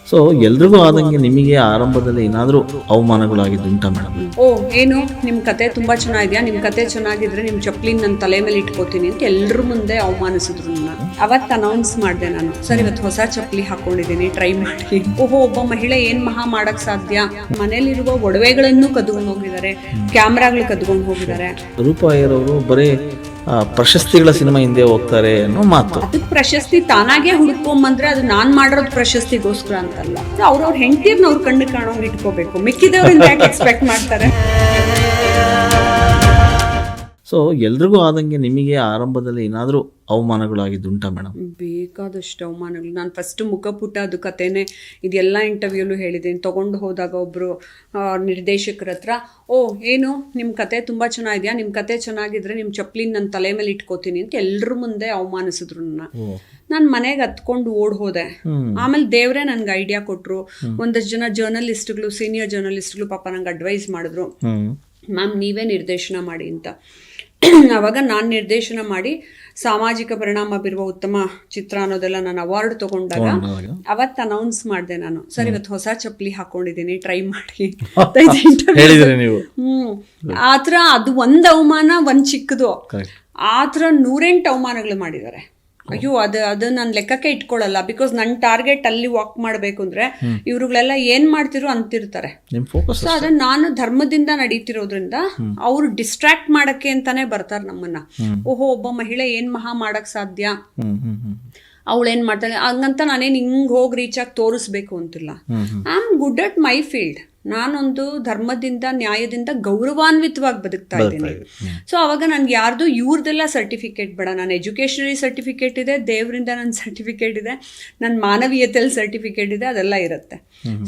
So ಎಲ್ರಿಗೂ ಆದಂಗೆ ನಿಮಗೆ ಆರಂಭದಲ್ಲಿ ಏನಾದರೂ ಅವಮಾನಗಳಾಗಿದ್ದುಂಟಾ ಮೇಡಮ್? ಓ ಏನು ನಿಮ್ಮ ಕತೆ ತುಂಬ ಚೆನ್ನಾಗಿದೆಯಾ, ನಿಮ್ಮ ಕತೆ ಚೆನ್ನಾಗಿದ್ರೆ ನಿಮ್ಮ ಚಪ್ಲಿನ ನನ್ನ ತಲೆ ಮೇಲೆ ಇಟ್ಕೋತೀನಿ ಅಂತ ಎಲ್ಲರ ಮುಂದೆ ಅವಮಾನಿಸಿದ್ರು ನನ್ನ. ಅವತ್ತು ಅನೌನ್ಸ್ ಮಾಡಿದೆ ನಾನು, ಸರ್ ಇವತ್ತು ಹೊಸ ಚಪ್ಪಲಿ ಹಾಕೊಂಡಿದ್ದೀನಿ, ಟ್ರೈ ಮಾಡಿ. ಓಹೋ, ಒಬ್ಬ ಮಹಿಳೆ ಏನು ಮಹಾ ಮಾಡಕ್ ಸಾಧ್ಯ, ಮನೇಲಿರುವ ಒಡವೆಗಳನ್ನು ಕದ್ಕೊಂಡು ಹೋಗಿದ್ದಾರೆ, ಕ್ಯಾಮ್ರಾಗಳು ಕದ್ಕೊಂಡು ಹೋಗಿದ್ದಾರೆ. ರೂಪಾಯಿರವರು ಬರೀ ಪ್ರಶಸ್ತಿಗಳ ಸಿನಿಮಾ ಹಿಂದೆ ಹೋಗ್ತಾರೆ ಅನ್ನೋ ಮಾತು. ಅದಕ್ಕೆ ಪ್ರಶಸ್ತಿ ತಾನಾಗೆ ಹುಡ್ಕೊಂಬಂದ್ರೆ ಅದು ನಾನ್ ಮಾಡಿರೋದು ಪ್ರಶಸ್ತಿಗೋಸ್ಕರ ಅಂತಲ್ಲ, ಅವ್ರವ್ರ ಹೆಂಡತಿರ್ನ ಅವ್ರ ಕಣ್ಣು ಕಾಣೋಂಗ್ ಇಟ್ಕೋಬೇಕು, ಮಿಕ್ಕಿದವ್ರಿಂದ ಯಾಕೆ ಎಕ್ಸ್ಪೆಕ್ಟ್ ಮಾಡ್ತಾರೆ? ಸೊ ಎಲ್ರಿಗೂ ಆದಂಗೆ ನಿಮಗೆ ಆರಂಭದಲ್ಲಿ ಏನಾದರೂ ಅವಮಾನಗಳಾಗಿದ್ದುಂಟಾ ಮೇಡಮ್? ಬೇಕಾದಷ್ಟು ಅವಮಾನಗಳು. ನಾನು ಫಸ್ಟ್ ಮುಖಪುಟ ಅದು ಕತೆನೇ ಇದೆಲ್ಲ ಇಂಟರ್ವ್ಯೂಲು ಹೇಳಿದ್ದೀನಿ. ತೊಗೊಂಡು ಹೋದಾಗ ಒಬ್ಬರು ನಿರ್ದೇಶಕರ ಹತ್ರ, ಓ ಏನು ನಿಮ್ಮ ಕತೆ ತುಂಬ ಚೆನ್ನಾಗಿದೆಯಾ, ನಿಮ್ಮ ಕತೆ ಚೆನ್ನಾಗಿದ್ರೆ ನಿಮ್ಮ ಚಪ್ಲಿನ ನನ್ನ ತಲೆ ಮೇಲೆ ಇಟ್ಕೋತೀನಿ ಅಂತ ಎಲ್ಲರ ಮುಂದೆ ಅವಮಾನಿಸಿದ್ರು ನನ್ನ. ನಾನು ಮನೆಗೆ ಹತ್ಕೊಂಡು ಓಡ್ ಹೋದೆ. ಆಮೇಲೆ ದೇವ್ರೆ ನನ್ಗೆ ಐಡಿಯಾ ಕೊಟ್ಟರು. ಒಂದಷ್ಟು ಜನ ಜರ್ನಲಿಸ್ಟ್ಗಳು, ಸೀನಿಯರ್ ಜರ್ನಲಿಸ್ಟ್ಗಳು ಪಾಪ ನಂಗೆ ಅಡ್ವೈಸ್ ಮಾಡಿದ್ರು, ಮ್ಯಾಮ್ ನೀವೇ ನಿರ್ದೇಶನ ಮಾಡಿ ಅಂತ. ಆವಾಗ ನಾನು ನಿರ್ದೇಶನ ಮಾಡಿ ಸಾಮಾಜಿಕ ಪರಿಣಾಮ ಬೀರುವ ಉತ್ತಮ ಚಿತ್ರ ಅನ್ನೋದೆಲ್ಲ ನಾನು ಅವಾರ್ಡ್ ತಗೊಂಡಾಗ ಅವತ್ತು ಅನೌನ್ಸ್ ಮಾಡಿದೆ ನಾನು, ಸರ್ ಇವತ್ತು ಹೊಸ ಚಪ್ಪಲಿ ಹಾಕೊಂಡಿದ್ದೀನಿ, ಟ್ರೈ ಮಾಡಿ. ಆತರ ಅದು ಒಂದ್ ಅವಮಾನ, ಒಂದ್ ಚಿಕ್ಕದು. ಆತರ 108 ಅವಮಾನಗಳು ಮಾಡಿದ್ದಾರೆ. ಅಯ್ಯೋ ಅದು ನಾನು ಲೆಕ್ಕಕ್ಕೆ ಇಟ್ಕೊಳ್ಳಲ್ಲ. ಬಿಕಾಸ್ ನನ್ನ ಟಾರ್ಗೆಟ್ ಅಲ್ಲಿ ವಾಕ್ ಮಾಡಬೇಕು ಅಂದ್ರೆ ಇವ್ರುಗಳೆಲ್ಲ ಏನ್ ಮಾಡ್ತಿರೋ ಅಂತಿರ್ತಾರೆ. ಸೊ ಅದನ್ನ ನಾನು ಧರ್ಮದಿಂದ ನಡೀತಿರೋದ್ರಿಂದ ಅವ್ರು ಡಿಸ್ಟ್ರಾಕ್ಟ್ ಮಾಡಕ್ಕೆ ಅಂತಾನೆ ಬರ್ತಾರೆ ನಮ್ಮನ್ನ. ಓಹೋ, ಒಬ್ಬ ಮಹಿಳೆ ಏನ್ ಮಹಾ ಮಾಡಕ್ ಸಾಧ್ಯ, ಅವಳೇನ್ ಮಾಡ್ತಾಳೆ ಹಂಗಂತ ನಾನೇನ್ ಹಿಂಗ್ ಹೋಗಿ ರೀಚ್ ಆಗಿ ತೋರಿಸ್ಬೇಕು ಅಂತಿಲ್ಲ. I am good at my field. ನಾನೊಂದು ಧರ್ಮದಿಂದ, ನ್ಯಾಯದಿಂದ ಗೌರವಾನ್ವಿತವಾಗಿ ಬದುಕ್ತಾ ಇದ್ದೀನಿ. ಸೊ ಅವಾಗ ನನ್ಗೆ ಯಾರ್ದು ಇವ್ರದೆಲ್ಲ ಸರ್ಟಿಫಿಕೇಟ್ ಬೇಡ. ನಾನು ಎಜುಕೇಷನರಿ ಸರ್ಟಿಫಿಕೇಟ್ ಇದೆ, ದೇವರಿಂದ ನನ್ನ ಸರ್ಟಿಫಿಕೇಟ್ ಇದೆ, ನನ್ನ ಮಾನವೀಯತೆಯಲ್ಲಿ ಸರ್ಟಿಫಿಕೇಟ್ ಇದೆ, ಅದೆಲ್ಲ ಇರುತ್ತೆ.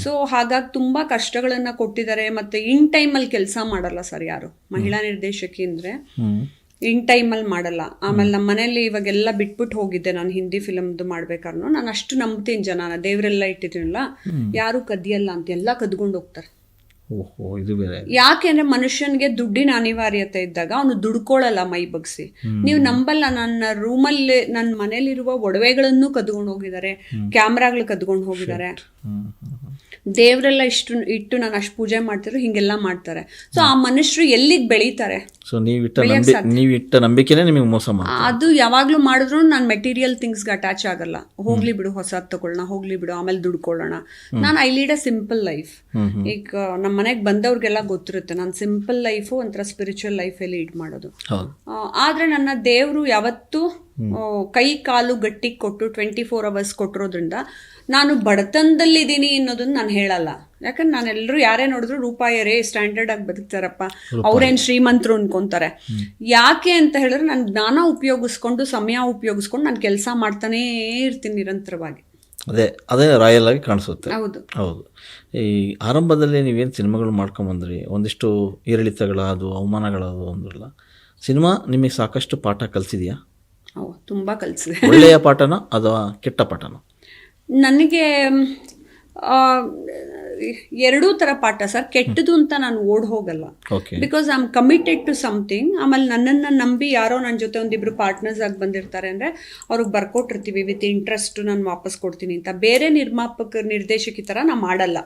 ಸೊ ಹಾಗಾಗಿ ತುಂಬಾ ಕಷ್ಟಗಳನ್ನ ಕೊಟ್ಟಿದ್ದಾರೆ. ಮತ್ತೆ ಇನ್ ಟೈಮಲ್ಲಿ ಕೆಲಸ ಮಾಡಲ್ಲ ಸರ್ ಯಾರು, ಮಹಿಳಾ ನಿರ್ದೇಶಕಿ ಅಂದ್ರೆ ಇನ್ ಟೈಮಲ್ಲಿ ಮಾಡಲ್ಲ. ಆಮೇಲೆ ನಮ್ಮ ಮನೇಲಿ ಇವಾಗೆಲ್ಲ ಬಿಟ್ಬಿಟ್ಟು ಹೋಗಿದ್ದೆ ನಾನು ಹಿಂದಿ ಫಿಲಮ್ದು ಮಾಡ್ಬೇಕಾದ್ರೂ. ನಾನು ಅಷ್ಟು ನಂಬ್ತೀನಿ ಜನನ, ದೇವರೆಲ್ಲ ಇಟ್ಟಿದ್ದೀನಲ್ಲ, ಯಾರು ಕದಿಯಲ್ಲ ಅಂತ, ಎಲ್ಲ ಕದ್ಕೊಂಡು ಹೋಗ್ತಾರೆ. ಯಾಕೆಂದ್ರೆ ಮನುಷ್ಯನ್ಗೆ ದುಡ್ಡಿನ ಅನಿವಾರ್ಯತೆ ಇದ್ದಾಗ ಅವನು ದುಡ್ಕೊಳ್ಳಲ್ಲ ಮೈ ಬಗ್ಸಿ. ನೀವು ನಂಬಲ್ಲ, ನನ್ನ ರೂಮಲ್ಲಿ ನನ್ನ ಮನೇಲಿರುವ ಒಡವೆಗಳನ್ನು ಕದ್ಕೊಂಡು ಹೋಗಿದ್ದಾರೆ, ಕ್ಯಾಮ್ರಾಗಳು ಕದ್ಕೊಂಡು ಹೋಗಿದ್ದಾರೆ. ದೇವರೆಲ್ಲ ಇಟ್ಟು ನಾನು ಅಷ್ಟು ಪೂಜೆ ಮಾಡ್ತಿದ್ರು, ಹಿಂಗೆಲ್ಲ ಮಾಡ್ತಾರೆ. ಸೊ ಆ ಮನುಷ್ಯರು ಎಲ್ಲಿಗೆ ಬೆಳೀತಾರೆ? ನೀವಿಟ್ಟ ನಂಬಿಕೆನೇ ನಿಮಗೆ ಮೋಸ ಮಾಡಿ. ಅದು ಯಾವಾಗ್ಲೂ ಮಾಡಿದ್ರು ನಾನು ಮೆಟೀರಿಯಲ್ ಥಿಂಗ್ಸ್ಗೆ ಅಟ್ಯಾಚ್ ಆಗಲ್ಲ. ಹೋಗ್ಲಿ ಬಿಡು, ಹೊಸದ್ ತಗೊಳ್ಳೋಣ, ಹೋಗ್ಲಿ ಬಿಡು, ಆಮೇಲೆ ದುಡ್ಕೊಳ್ಳೋಣ. ನಾನು I lead a simple life. ಈಗ ನಮ್ಮ ಮನೆಗೆ ಬಂದವ್ರಿಗೆಲ್ಲ ಗೊತ್ತಿರುತ್ತೆ ನಾನು ಸಿಂಪಲ್ ಲೈಫು ಒಂಥರ ಸ್ಪಿರಿಚುವಲ್ ಲೈಫೇ ಲೀಡ್ ಮಾಡೋದು. ಆದ್ರೆ ನನ್ನ ದೇವರು ಯಾವತ್ತೂ ಕೈ ಕಾಲು ಗಟ್ಟಿ ಕೊಟ್ಟು 24 hours ಕೊಟ್ಟಿರೋದ್ರಿಂದ ನಾನು ಬಡತನದಲ್ಲಿದ್ದೀನಿ ಅನ್ನೋದನ್ನ ನಾನು ಹೇಳಲ್ಲ. ಯಾಕಂದ್ರೆ ನಾನೆಲ್ಲರೂ ಯಾರೇ ನೋಡಿದ್ರು ರೂಪಾಯರೇ ಸ್ಟ್ಯಾಂಡರ್ಡ್ ಆಗಿ ಬದುಕ್ತಾರಪ್ಪ, ಅವ್ರೇನ್ ಶ್ರೀಮಂತರು ಅನ್ಕೊಂತಾರೆ. ಯಾಕೆ ಅಂತ ಹೇಳಿದ್ರೆ ನಾನು ಜ್ಞಾನ ಉಪಯೋಗಿಸ್ಕೊಂಡು, ಸಮಯ ಉಪಯೋಗಿಸ್ಕೊಂಡು ನಾನು ಕೆಲಸ ಮಾಡ್ತಾನೇ ಇರ್ತೀನಿ ನಿರಂತರವಾಗಿ. ಅದೇ ರಾಯಲ್ ಆಗಿ ಕಾಣಿಸುತ್ತೆ. ಹೌದು. ಈ ಆರಂಭದಲ್ಲಿ ನೀವೇನು ಸಿನಿಮಾಗಳು ಮಾಡ್ಕೊಂಬಂದ್ರಿ, ಒಂದಿಷ್ಟು ಏರಿಳಿತಗಳಾದವು, ಅವಮಾನಗಳಾದವು ಅಂದ್ರಲ್ಲ, ಸಿನಿಮಾ ನಿಮಗೆ ಸಾಕಷ್ಟು ಪಾಠ ಕಲಿಸಿದೆಯಾ? ತುಂಬಾ ಕಲಿಸಿದೆ. ಒಳ್ಳೆಯ ಪಾಠನ ಅಥವಾ ಕೆಟ್ಟ ಪಾಠನ? ನನಗೆ ಎರಡೂ ಥರ ಪಾಠ ಸರ್. ಕೆಟ್ಟದು ಅಂತ ನಾನು ಓಡ್ ಹೋಗಲ್ಲ, because I am committed to something. ಆಮೇಲೆ ನನ್ನನ್ನು ನಂಬಿ ಯಾರೋ ನನ್ನ ಜೊತೆ ಒಂದಿಬ್ರು ಪಾರ್ಟ್ನರ್ಸ್ ಆಗಿ ಬಂದಿರ್ತಾರೆ ಅಂದರೆ ಅವ್ರಿಗೆ ಬರ್ಕೊಟ್ಟಿರ್ತೀವಿ ವಿತ್ ಇಂಟ್ರೆಸ್ಟ್ ನಾನು ವಾಪಸ್ ಕೊಡ್ತೀನಿ ಅಂತ. ಬೇರೆ ನಿರ್ದೇಶಕಿ ಥರ ನಾನು ಮಾಡಲ್ಲ.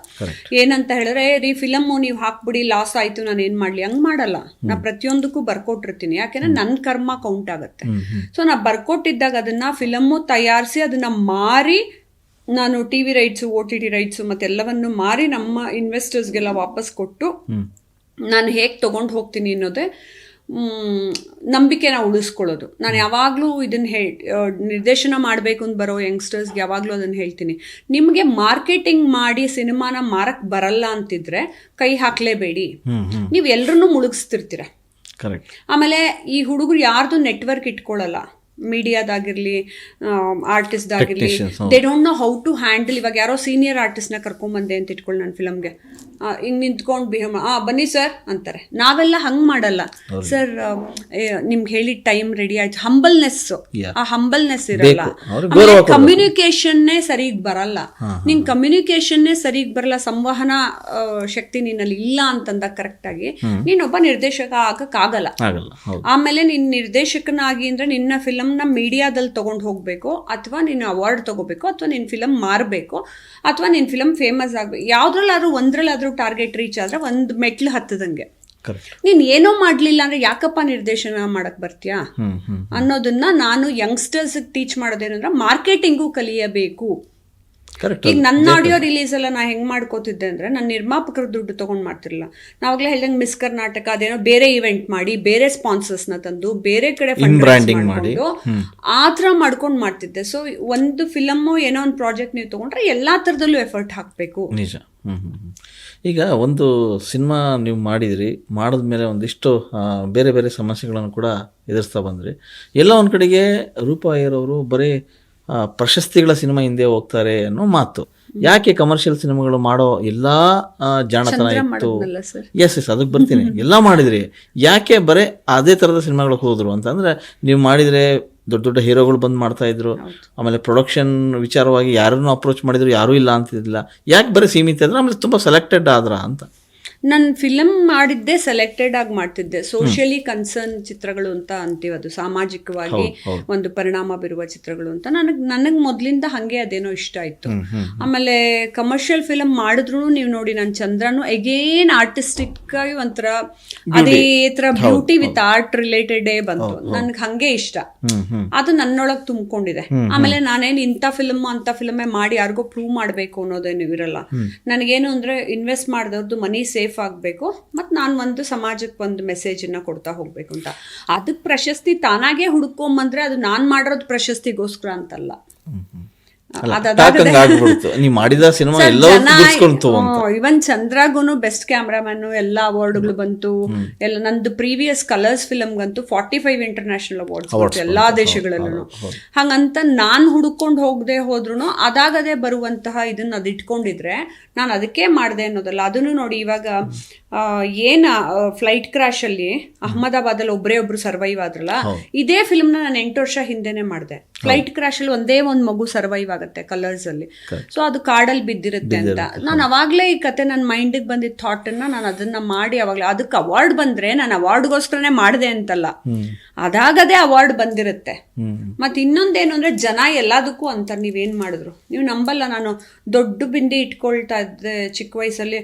ಏನಂತ ಹೇಳಿದ್ರೆ ರೀ ಫಿಲಮ್ಮು ನೀವು ಹಾಕ್ಬಿಡಿ, ಲಾಸ್ ಆಯಿತು, ನಾನು ಏನು ಮಾಡಲಿ, ಹಂಗೆ ಮಾಡಲ್ಲ. ನಾ ಪ್ರತಿಯೊಂದಕ್ಕೂ ಬರ್ಕೊಟ್ಟಿರ್ತೀನಿ, ಯಾಕೆಂದ್ರೆ ನನ್ನ ಕರ್ಮ ಕೌಂಟ್ ಆಗುತ್ತೆ. ಸೊ ನಾ ಬರ್ಕೊಟ್ಟಿದ್ದಾಗ ಅದನ್ನು ಫಿಲಮ್ಮು ತಯಾರಿಸಿ ಅದನ್ನು ಮಾರಿ, ನಾನು TV ರೈಟ್ಸು, OTT ರೈಟ್ಸು ಮತ್ತೆಲ್ಲವನ್ನು ಮಾರಿ ನಮ್ಮ ಇನ್ವೆಸ್ಟರ್ಸ್ಗೆಲ್ಲ ವಾಪಸ್ ಕೊಟ್ಟು ನಾನು ಹೇಗೆ ತೊಗೊಂಡು ಹೋಗ್ತೀನಿ ಅನ್ನೋದೇ ನಂಬಿಕೆನ ಉಳಿಸ್ಕೊಳ್ಳೋದು. ನಾನು ಯಾವಾಗಲೂ ಇದನ್ನು ನಿರ್ದೇಶನ ಮಾಡಬೇಕು ಅಂತ ಬರೋ ಯಂಗ್ಸ್ಟರ್ಸ್ಗೆ ಯಾವಾಗಲೂ ಅದನ್ನು ಹೇಳ್ತೀನಿ, ನಿಮಗೆ ಮಾರ್ಕೆಟಿಂಗ್ ಮಾಡಿ ಸಿನಿಮಾನ ಮಾರಕ್ಕೆ ಬರಲ್ಲ ಅಂತಿದ್ರೆ ಕೈ ಹಾಕಲೇಬೇಡಿ. ನೀವು ಎಲ್ಲರನ್ನೂ ಮುಳುಗಿಸ್ತಿರ್ತೀರ. ಆಮೇಲೆ ಈ ಹುಡುಗರು ಯಾರ್ದು ನೆಟ್ವರ್ಕ್ ಇಟ್ಕೊಳ್ಳಲ್ಲ, ಮೀಡಿಯಾದಾಗಿರ್ಲಿ, ಆರ್ಟಿಸ್ಟ್ದಾಗಿರ್ಲಿ, they don't know how to handle. ಇವಾಗ ಯಾರೋ ಸೀನಿಯರ್ ಆರ್ಟಿಸ್ಟ್ನ ಕರ್ಕೊಂಬಂದೆ ಅಂತ ಇಟ್ಕೊಳ್ಳಿ ನನ್ನ ಫಿಲಮ್ಗೆ, ಹಿಂಗೆ ನಿಂತ್ಕೊಂಡು ಬಿಹೇವ್ ಬನ್ನಿ ಸರ್ ಅಂತಾರೆ. ನಾವೆಲ್ಲ ಹಂಗೆ ಮಾಡಲ್ಲ. ಸರ್ ನಿಮ್ಗೆ ಹೇಳಿದ ಟೈಮ್ ರೆಡಿ ಆಯ್ತು. ಹಂಬಲ್ನೆಸ್ಸು, ಆ ಹಂಬಲ್ನೆಸ್ ಇರಲ್ಲ. ಕಮ್ಯುನಿಕೇಶನ್ನೇ ಸರಿಗ್ ಬರಲ್ಲ. ನಿನ್ ಕಮ್ಯುನಿಕೇಶನ್ನೇ ಸರಿಗ್ ಬರಲ್ಲ, ಸಂವಹನ ಶಕ್ತಿ ನಿನ್ನಲ್ಲಿ ಇಲ್ಲ ಅಂತಂದಾಗ ಕರೆಕ್ಟ್ ಆಗಿ ನೀನೊಬ್ಬ ನಿರ್ದೇಶಕ ಆಗಕ್ಕಾಗಲ್ಲ. ಆಮೇಲೆ ನೀನ್ ನಿರ್ದೇಶಕನಾಗಿ ಅಂದ್ರೆ ನಿನ್ನ ಫಿಲಮ್ನ ಮೀಡಿಯಾದಲ್ಲಿ ತಗೊಂಡು ಹೋಗ್ಬೇಕು, ಅಥವಾ ನೀನು ಅವಾರ್ಡ್ ತಗೋಬೇಕು, ಅಥವಾ ನಿನ್ ಫಿಲಮ್ ಮಾರಬೇಕು, ಅಥವಾ ನಿನ್ ಫಿಲಮ್ ಫೇಮಸ್ ಆಗ್ಬೇಕು. ಯಾವ್ದ್ರಲ್ಲಾದ್ರೂ ಒಂದ್ರಲ್ಲಾದ್ರೂ ಟಾರ್ಗೆಟ್ ರೀಚ್ ಆದ್ರೆ ಒಂದು ಮೆಟ್ಲು ಹತ್ತದಂಗೆ. ನೀನ್ ಏನೋ ಮಾಡ್ಲಿಲ್ಲ ಅಂದ್ರೆ ಯಾಕಪ್ಪ ನಿರ್ದೇಶನ ಮಾಡಕ್ ಬರ್ತೀಯಾ ಅನ್ನೋದನ್ನ ನಾನು ಯಂಗ್ಸ್ಟರ್ಸ್ ಟೀಚ್ ಮಾಡೋದೇನಂದ್ರೆ ಮಾರ್ಕೆಟಿಂಗು ಕಲಿಯಬೇಕು. ಈಗ ನನ್ನ ಆಡಿಯೋ ರಿಲೀಸ್ ಎಲ್ಲ ನಾ ಹೆಂಗ್ ಮಾಡ್ಕೋತಿದ್ದೆ ಅಂದ್ರೆ, ನಾನು ನಿರ್ಮಾಪಕರ ದುಡ್ಡು ತಗೊಂಡ್ ಮಾಡ್ತಿರ್ಲಿಲ್ಲ. ನಾವಾಗ್ಲೇ ಹೇಳ್ದಂಗೆ ಮಿಸ್ ಕರ್ನಾಟಕ ಅದೇನೋ ಬೇರೆ ಇವೆಂಟ್ ಮಾಡಿ, ಬೇರೆ ಸ್ಪಾನ್ಸರ್ಸ್ ನ ತಂದು, ಬೇರೆ ಕಡೆ ಮಾಡ್ಕೊಂಡು ಆ ಥರ ಮಾಡ್ಕೊಂಡು ಮಾಡ್ತಿದ್ದೆ. ಸೊ ಒಂದು ಫಿಲಮ್ಮು ಏನೋ ಒಂದು ಪ್ರಾಜೆಕ್ಟ್ ನೀವು ತಗೊಂಡ್ರೆ ಎಲ್ಲಾ ತರದಲ್ಲೂ ಎಫರ್ಟ್ ಹಾಕ್ಬೇಕು. ನಿಜ. ಈಗ ಒಂದು ಸಿನಿಮಾ ನೀವು ಮಾಡಿದ್ರಿ, ಮಾಡಿದ್ಮೇಲೆ ಒಂದಿಷ್ಟು ಬೇರೆ ಬೇರೆ ಸಮಸ್ಯೆಗಳನ್ನು ಕೂಡ ಎದುರಿಸ್ತಾ ಬಂದ್ರಿ. ಎಲ್ಲ ಒಂದು ಕಡೆಗೆ ರೂಪಾ ಅಯ್ಯರವರು ಬರೀ ಪ್ರಶಸ್ತಿಗಳ ಸಿನಿಮಾ ಹಿಂದೆ ಹೋಗ್ತಾರೆ ಅನ್ನೋ ಮಾತು. ಯಾಕೆ ಕಮರ್ಷಿಯಲ್ ಸಿನಿಮಾಗಳು ಮಾಡೋ ಎಲ್ಲಾ ಜಾಣತನ ಇತ್ತು, ಎಸ್ ಅದಕ್ಕೆ ಬರ್ತೀನಿ, ಎಲ್ಲ ಮಾಡಿದ್ರಿ, ಯಾಕೆ ಬರೀ ಅದೇ ಥರದ ಸಿನಿಮಾಗಳಿಗೆ ಹೋದ್ರು ಅಂತಂದ್ರೆ, ನೀವು ಮಾಡಿದರೆ ದೊಡ್ಡ ದೊಡ್ಡ ಹೀರೋಗಳು ಬಂದು ಮಾಡ್ತಾ ಇದ್ರು, ಆಮೇಲೆ ಪ್ರೊಡಕ್ಷನ್ ವಿಚಾರವಾಗಿ ಯಾರನ್ನು ಅಪ್ರೋಚ್ ಮಾಡಿದ್ರು ಯಾರೂ ಇಲ್ಲ ಅಂತಿದ್ದಿಲ್ಲ, ಯಾಕೆ ಬರೀ ಸೀಮಿತ ಇದ್ರೆ, ಆಮೇಲೆ ತುಂಬ ಸೆಲೆಕ್ಟೆಡ್ ಆದ್ರ ಅಂತ? ನಾನು ಫಿಲಮ್ ಮಾಡಿದ್ದೆ ಸೆಲೆಕ್ಟೆಡ್ ಆಗಿ ಮಾಡ್ತಿದ್ದೆ. ಸೋಷಿಯಲಿ ಕನ್ಸರ್ನ್ ಚಿತ್ರಗಳು ಅಂತ ಅಂತೀವಿ, ಅದು ಸಾಮಾಜಿಕವಾಗಿ ಒಂದು ಪರಿಣಾಮ ಬೀರುವ ಚಿತ್ರಗಳು ಅಂತ. ನನಗೆ ಮೊದಲಿಂದ ಹಾಗೆ ಅದೇನೋ ಇಷ್ಟ ಆಯ್ತು. ಆಮೇಲೆ ಕಮರ್ಷಿಯಲ್ ಫಿಲಮ್ ಮಾಡಿದ್ರು ನೀವು ನೋಡಿ, ನಾನು ಚಂದ್ರನು ಎಗೇನ್ ಆರ್ಟಿಸ್ಟಿಕ್ ಆಗಿ ಒಂಥರ ಅದೇ ತರ ಬ್ಯೂಟಿ ವಿತ್ ಆರ್ಟ್ ರಿಲೇಟೆಡ್ ಬಂತು. ನನ್ಗೆ ಹಂಗೆ ಇಷ್ಟ, ಅದು ನನ್ನೊಳಗೆ ತುಂಬಿಕೊಂಡಿದೆ. ಆಮೇಲೆ ನಾನೇನು ಇಂಥ ಫಿಲಮ್ ಅಂತ ಫಿಲಮೇ ಮಾಡಿ ಯಾರಿಗೋ ಪ್ರೂವ್ ಮಾಡಬೇಕು ಅನ್ನೋದೇನು ಇರಲ್ಲ. ನನಗೇನು ಅಂದ್ರೆ ಇನ್ವೆಸ್ಟ್ ಮಾಡಿದವ್ರದ್ದು ಮನಿ ಸೇಫ್ ಆಗ್ಬೇಕು, ಮತ್ತು ನಾನು ಒಂದು ಸಮಾಜಕ್ಕೆ ಒಂದು ಮೆಸೇಜನ್ನ ಕೊಡ್ತಾ ಹೋಗ್ಬೇಕು ಅಂತ. ಅದಕ್ಕೆ ಪ್ರಶಸ್ತಿ ತಾನಾಗೆ ಹುಡ್ಕೊಂಬಂದ್ರೆ ಅದು ನಾನು ಮಾಡಿರೋದು ಪ್ರಶಸ್ತಿಗೋಸ್ಕರ ಅಂತಲ್ಲ. ಇವನ್ ಚಂದ್ರಾಗೂನು ಬೆಸ್ಟ್ ಕ್ಯಾಮ್ರಾಮನ್ ಎಲ್ಲ ಅವಾರ್ಡ್ಗಳು ಬಂತು. ಎಲ್ಲ ನಂದು ಪ್ರೀವಿಯಸ್ ಕಲರ್ಸ್ ಫಿಲಮ್ಗಂತೂ 45 ಇಂಟರ್ನ್ಯಾಷನಲ್ ಅವಾರ್ಡ್ಸ್ ಎಲ್ಲಾ ದೇಶಗಳಲ್ಲೂ. ಹಂಗಂತ ನಾನು ಹುಡ್ಕೊಂಡು ಹೋಗದೆ ಹೋದ್ರು ಅದಾಗದೆ ಬರುವಂತಹ ಇದನ್ನ ಅದು ಇಟ್ಕೊಂಡಿದ್ರೆ ನಾನು ಅದಕ್ಕೆ ಮಾಡಿದೆ ಅನ್ನೋದಲ್ಲ. ಅದನ್ನು ನೋಡಿ, ಇವಾಗ ಏನ ಫ್ಲೈಟ್ ಕ್ರಾಶ್ ಅಲ್ಲಿ ಅಹಮದಾಬಾದಲ್ಲಿ ಒಬ್ರು ಸರ್ವೈವ್ ಆದ್ರಲ್ಲ, ಇದೇ ಫಿಲ್ಮ್ನ ನಾನು 8 ವರ್ಷ ಹಿಂದೆನೆ ಮಾಡಿದೆ. ಫ್ಲೈಟ್ ಕ್ರಾಶ್ ಅಲ್ಲಿ ಒಂದೇ ಒಂದು ಮಗು ಸರ್ವೈವ್ ಆಗುತ್ತೆ ಕಲರ್ಸ್ ಅಲ್ಲಿ. ಸೊ ಅದು ಕಾಡಲ್ಲಿ ಬಿದ್ದಿರುತ್ತೆ ಅಂತ ನಾನು ಅವಾಗ್ಲೇ ಈ ಕತೆ ನನ್ನ ಮೈಂಡಿಗೆ ಬಂದಿದ್ದ ಥಾಟ್ ಅನ್ನ ನಾನು ಅದನ್ನ ಮಾಡಿ ಅವಾಗ್ಲೇ ಅದಕ್ಕೆ ಅವಾರ್ಡ್ ಬಂದ್ರೆ ನಾನು ಅವಾರ್ಡ್ಗೋಸ್ಕರನೇ ಮಾಡಿದೆ ಅಂತಲ್ಲ, ಅದಾಗದೇ ಅವಾರ್ಡ್ ಬಂದಿರುತ್ತೆ. ಮತ್ತೆ ಇನ್ನೊಂದೇನು ಅಂದ್ರೆ, ಜನ ಎಲ್ಲದಕ್ಕೂ ಅಂತಾರೆ ನೀವೇನ್ ಮಾಡಿದ್ರು. ನೀವು ನಂಬಲ್ಲ, ನಾನು ದೊಡ್ಡ ಬಿಂದಿ ಇಟ್ಕೊಳ್ತಾ ಇದ್ದೆ ಚಿಕ್ಕ ವಯಸ್ಸಲ್ಲಿ.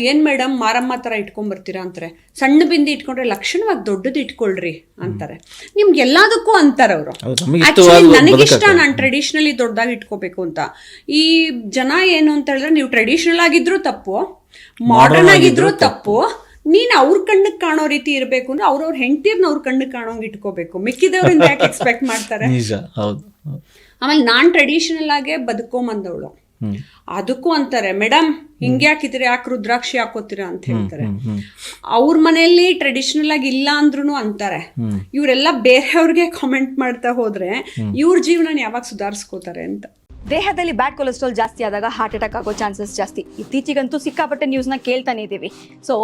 ಏನ್ ಮೇಡಮ್ ಮಾರಮ್ಮ ತರ ಇಟ್ಕೊಂಡ್ಬರ್ತೀರಾ ಅಂತಾರೆ. ಸಣ್ಣ ಬಿಂದಿ ಇಟ್ಕೊಂಡ್ರೆ ಲಕ್ಷಣವಾಗಿ ದೊಡ್ಡದು ಇಟ್ಕೊಳ್ರಿ ಅಂತಾರೆ. ನಿಮ್ಗೆ ಎಲ್ಲದಕ್ಕೂ ಅಂತಾರೆ ಅವರು. ಆಕ್ಚುಲಿ ನನಗಿಷ್ಟ, ನಾನು ಟ್ರೆಡಿಷನಲಿ ದೊಡ್ಡದಾಗಿ ಇಟ್ಕೋಬೇಕು ಅಂತ. ಈ ಜನ ಏನು ಅಂತ ಹೇಳಿದ್ರೆ, ನೀವು ಟ್ರೆಡಿಷನಲ್ ಆಗಿದ್ರು ತಪ್ಪು, ಮಾಡರ್ನ್ ಆಗಿದ್ರು ತಪ್ಪು, ನೀನ್ ಅವ್ರ ಕಣ್ಣಿಗೆ ಕಾಣೋ ರೀತಿ ಇರ್ಬೇಕು ಅಂದ್ರೆ ಅವ್ರವ್ರ ಹೆಂಡತಿರ್ನ ಅವ್ರ ಕಣ್ಣಿಗೆ ಕಾಣೋಂಗ್ ಇಟ್ಕೋಬೇಕು. ಮಿಕ್ಕಿದವ್ರಿಂದ ಯಾಕೆ ಎಕ್ಸ್ಪೆಕ್ಟ್ ಮಾಡ್ತಾರೆ? ಆಮೇಲೆ ನಾನ್ ಟ್ರೆಡಿಷನಲ್ ಆಗೇ ಬದುಕೊಂಬಂದವಳು, ಅದಕ್ಕೂ ಅಂತಾರೆ ಮೇಡಮ್ ಹಿಂಗೆ ಹಾಕಿದ್ರೆ ಯಾಕೆ ರುದ್ರಾಕ್ಷಿ ಹಾಕೋತೀರಾ ಅಂತ ಹೇಳ್ತಾರೆ. ಅವ್ರ ಮನೆಯಲ್ಲಿ ಟ್ರೆಡಿಷನಲ್ ಆಗಿ ಇಲ್ಲ ಅಂದ್ರೂ ಅಂತಾರೆ. ಇವರೆಲ್ಲ ಬೇರೆಯವ್ರಿಗೆ ಕಾಮೆಂಟ್ ಮಾಡ್ತಾ ಹೋದ್ರೆ ಇವ್ರ ಜೀವನ ಯಾವಾಗ ಸುಧಾರಿಸ್ಕೋತಾರೆ ಅಂತ. ದೇಹದಲ್ಲಿ ಬ್ಯಾಡ್ ಕೊಲೆಸ್ಟ್ರಾಲ್ ಜಾಸ್ತಿ ಆದಾಗ ಹಾರ್ಟ್ ಅಟ್ಯಾಕ್ ಆಗೋ ಚಾನ್ಸಸ್ ಜಾಸ್ತಿ. ಇತ್ತೀಚೆಗಂತೂ ಸಿಕ್ಕಾಪಟ್ಟೆ ನ್ಯೂಸ್ನ ಕೇಳ್ತಾನೆ ಇದ್ದೀವಿ. ಸೊ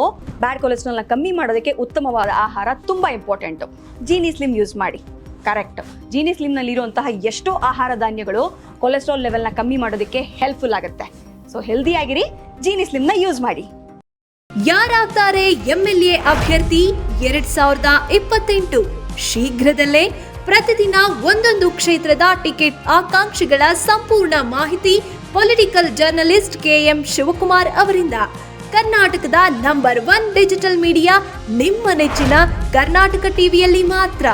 ಬ್ಯಾಡ್ ಕೊಲೆಸ್ಟ್ರಾಲ್ನ ಕಮ್ಮಿ ಮಾಡೋದಕ್ಕೆ ಉತ್ತಮವಾದ ಆಹಾರ ತುಂಬ ಇಂಪಾರ್ಟೆಂಟು. ಜೀನಿ ಸ್ಲಿಮ್ ಯೂಸ್ ಮಾಡಿ. ಕರೆಕ್ಟ್, ಜೀನಿ ಸ್ಲಿಮ್ನಲ್ಲಿರುವಂತಹ ಎಷ್ಟೋ ಆಹಾರ ಧಾನ್ಯಗಳು ಕೊಲೆಸ್ಟ್ರಾಲ್ ಲೆವೆಲ್ನ ಕಮ್ಮಿ ಮಾಡೋದಕ್ಕೆ ಹೆಲ್ಪ್ಫುಲ್ ಆಗುತ್ತೆ. ಸೊ ಹೆಲ್ದಿ ಆಗಿರಿ, ಜೀನಿ ಸ್ಲಿಮ್ನ ಯೂಸ್ ಮಾಡಿ. ಯಾರಾಗ್ತಾರೆ MLA ಅಭ್ಯರ್ಥಿ 2028? ಶೀಘ್ರದಲ್ಲೇ ಪ್ರತಿದಿನ ಒಂದೊಂದು ಕ್ಷೇತ್ರದ ಟಿಕೆಟ್ ಆಕಾಂಕ್ಷಿಗಳ ಸಂಪೂರ್ಣ ಮಾಹಿತಿ ಪೊಲಿಟಿಕಲ್ ಜರ್ನಲಿಸ್ಟ್ KM ಶಿವಕುಮಾರ್ ಅವರಿಂದ. ಕರ್ನಾಟಕದ ನಂಬರ್ 1 ಡಿಜಿಟಲ್ ಮೀಡಿಯಾ ನಿಮ್ಮ ನೆಚ್ಚಿನ ಕರ್ನಾಟಕ ಟಿವಿಯಲ್ಲಿ ಮಾತ್ರ.